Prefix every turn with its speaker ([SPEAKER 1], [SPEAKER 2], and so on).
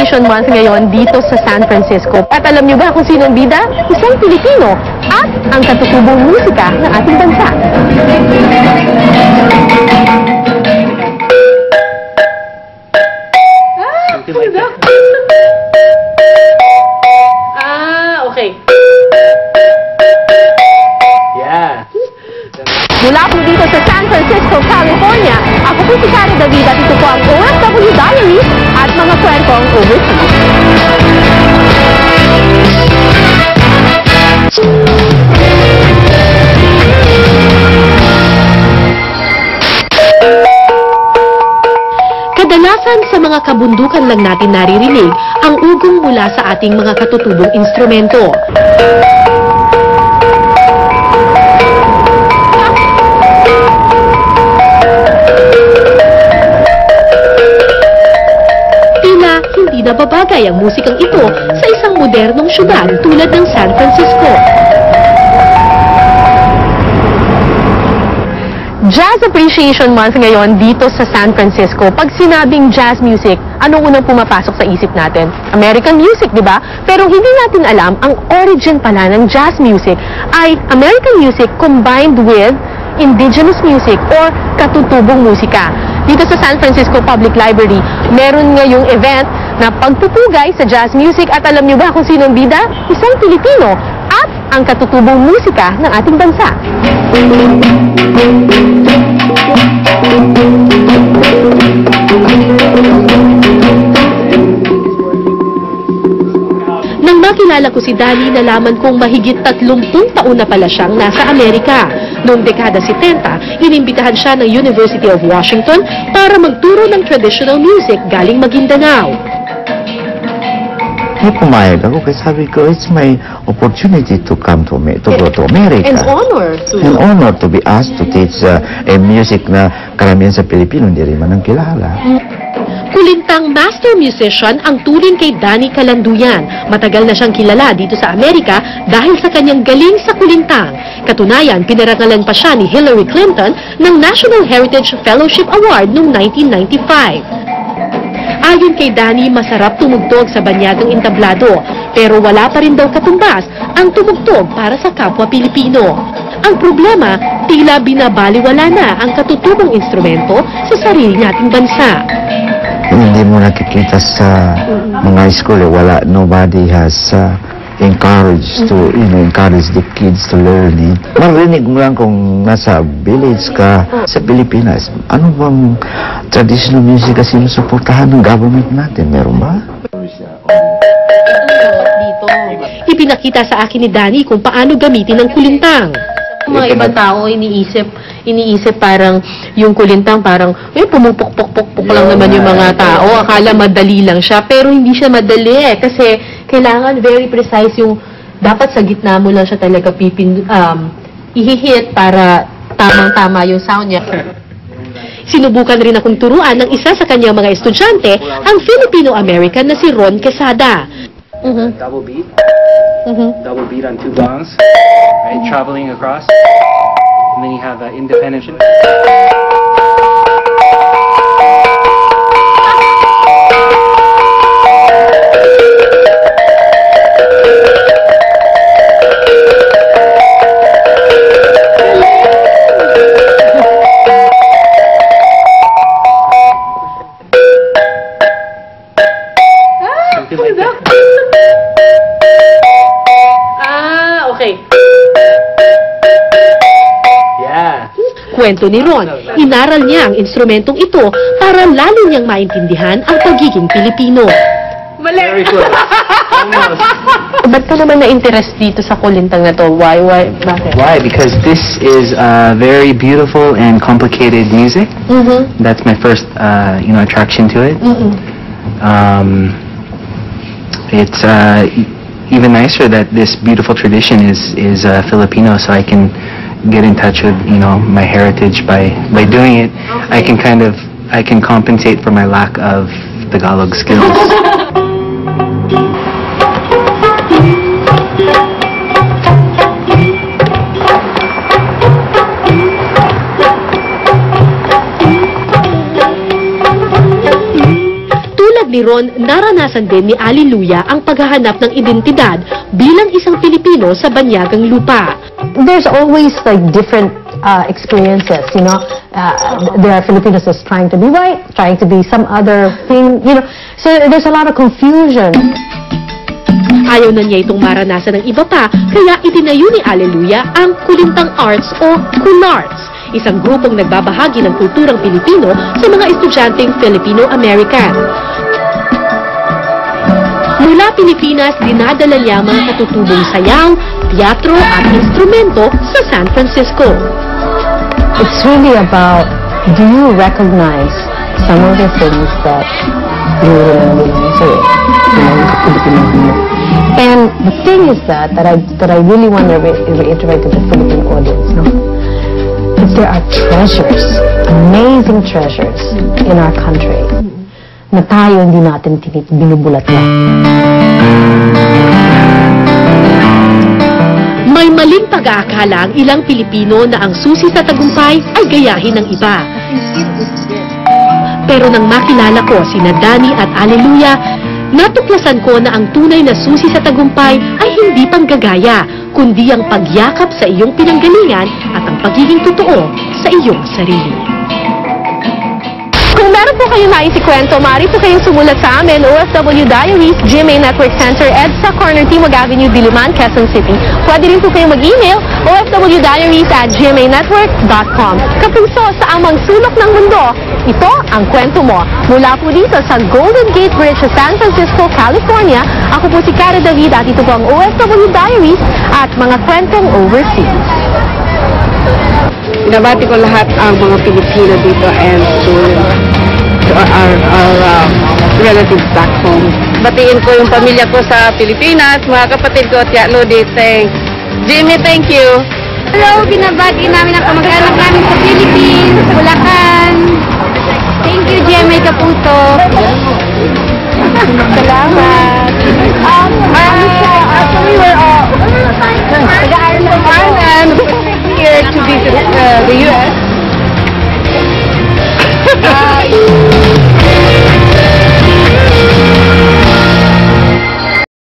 [SPEAKER 1] Appreciation Month ngayon dito sa San Francisco. At alam niyo ba kung sino ang bida? Isang Pilipino at ang katutubong musika ng ating bansa. Okay.
[SPEAKER 2] Yeah.
[SPEAKER 1] Mula po dito sa San Francisco, California, ako po si Karen David at ito po ang OFW Diaries at mga kwentong overseas. Kadalasan sa mga kabundukan lang natin naririnig ang ugong mula sa ating mga katutubong instrumento. Tila hindi nababagay ang musikang ito sa isang modernong syudad tulad ng San Francisco. Jazz Appreciation Month ngayon dito sa San Francisco. Pag sinabing jazz music, anong unang pumapasok sa isip natin? American music, di ba? Pero hindi natin alam, ang origin pala ng jazz music ay American music combined with indigenous music or katutubong musika. Dito sa San Francisco Public Library, meron ngayong event na pagpupugay sa jazz music at alam niyo ba kung sino ang bida? Isang Pilipino at ang katutubong musika ng ating bansa. Nang makilala ko si Danny, nalaman kong mahigit 30 taon na pala siyang nasa Amerika. Noong dekada 70, inimbitahan siya ng University of Washington para magturo ng traditional music galing Maguindanao.
[SPEAKER 3] Pumayag ako kasi sabi ko, it's my opportunity to come to go to America.
[SPEAKER 1] An honor to...
[SPEAKER 3] An honor to be asked to teach a music na karamihan sa Pilipino hindi rin man ang kilala.
[SPEAKER 1] Kulintang master musician ang turing kay Danny Calanduyan. Matagal na siyang kilala dito sa Amerika dahil sa kanyang galing sa kulintang. Katunayan, pinarangalan pa siya ni Hillary Clinton ng National Heritage Fellowship Award noong 1995. Ayon kay Danny, masarap tumugtog sa banyagang entablado, pero wala pa rin daw katumbas ang tumugtog para sa kapwa Pilipino. Ang problema, tila binabaliwala na ang katutubong instrumento sa sarili nating bansa.
[SPEAKER 3] Hindi mo nakikita sa mga school, wala, nobody has encouraged to, encourage the kids to learn it. Marinig mo lang kung nasa village ka sa Pilipinas, ano bang traditional music kasi sinusuportahan ng government natin? Meron ba?
[SPEAKER 1] Ipinakita sa akin ni Danny kung paano gamitin ang kulintang. Mga ibang tao iniisip parang yung kulintang parang pumupok-pok-pok lang naman yung mga tao. Akala madali lang siya, pero hindi siya madali kasi kailangan very precise yung dapat sa gitna mo lang siya talaga ihihit para tamang-tama yung sound niya. Sinubukan rin akong turuan ng isa sa kanyang mga estudyante, ang Filipino-American na si Ron Quesada.
[SPEAKER 2] Double beat. Double beat on 2 gongs. Right, traveling across. And then you have independent.
[SPEAKER 1] Okay.
[SPEAKER 2] Yeah.
[SPEAKER 1] Kwento ni Ron, inaral niya ang instrumentong ito para lalo niyang maintindihan ang pagiging Pilipino.
[SPEAKER 2] Very close. Almost.
[SPEAKER 1] Ba't ka naman na-interest dito sa kulintang na to? Why? Bakit?
[SPEAKER 2] Why? Because this is very beautiful and complicated music. That's my first, attraction to it. It's even nicer that this beautiful tradition is Filipino, so I can get in touch with my heritage by doing it. Okay. I can compensate for my lack of Tagalog skills.
[SPEAKER 1] Tulad ni Ron, naranasan din ni Alleluia ang paghahanap ng identidad bilang isang Pilipino sa banyagang lupa.
[SPEAKER 4] There's always like different experiences, you know. There are Filipinos that's trying to be white, trying to be some other thing, you know. So there's a lot of confusion.
[SPEAKER 1] Ayaw na niya itong maranasan ng iba pa, kaya itinayo ni Alleluia ang Kulintang Arts o Kularts, isang grupong nagbabahagi ng kulturang Pilipino sa mga estudyanteng Filipino-American. Mula Pilipinas, dinadala niya mga katutubong sayaw, teatro at instrumento sa San Francisco.
[SPEAKER 4] It's really about, do you recognize some of the things that you remember say, you know, Filipino humor. And the thing is that I really want to reiterate to the Philippine audience, no? That there are treasures, amazing treasures in our country na tayo hindi natin binubulat lang.
[SPEAKER 1] May maling pag-aakala ang ilang Pilipino na ang susi sa tagumpay ay gayahin ng iba. Pero nang makilala ko sina Danny at Alleluia, natuklasan ko na ang tunay na susi sa tagumpay ay hindi panggagaya, kundi ang pagyakap sa iyong pinanggalingan at ang pagiging totoo sa iyong sarili.
[SPEAKER 4] Kung meron po kayong naisikwento, maaari po kayong sumulat sa amin, OFW Diaries, GMA Network Center, EDSA Corner, Timog Avenue, Diliman, Quezon City. Pwede rin po kayong mag-email, ofwdiaries@gmanetwork.com. Kapuso sa amang sulok ng mundo, ito ang kwento mo. Mula po dito sa Golden Gate Bridge sa San Francisco, California, ako po si Cara David at ito po ang OFW Diaries at mga kwentong overseas.
[SPEAKER 5] Binabati ko lahat ang mga Pilipino dito and to our relatives back home. Batiin ko yung pamilya ko sa Pilipinas, mga kapatid ko at Lodi, thanks. Jimmy, thank you.
[SPEAKER 6] Hello, binabati namin ang kamag-anak namin sa Philippines, Bulacan. Thank you, Jimmy Caputo.
[SPEAKER 4] Salamat.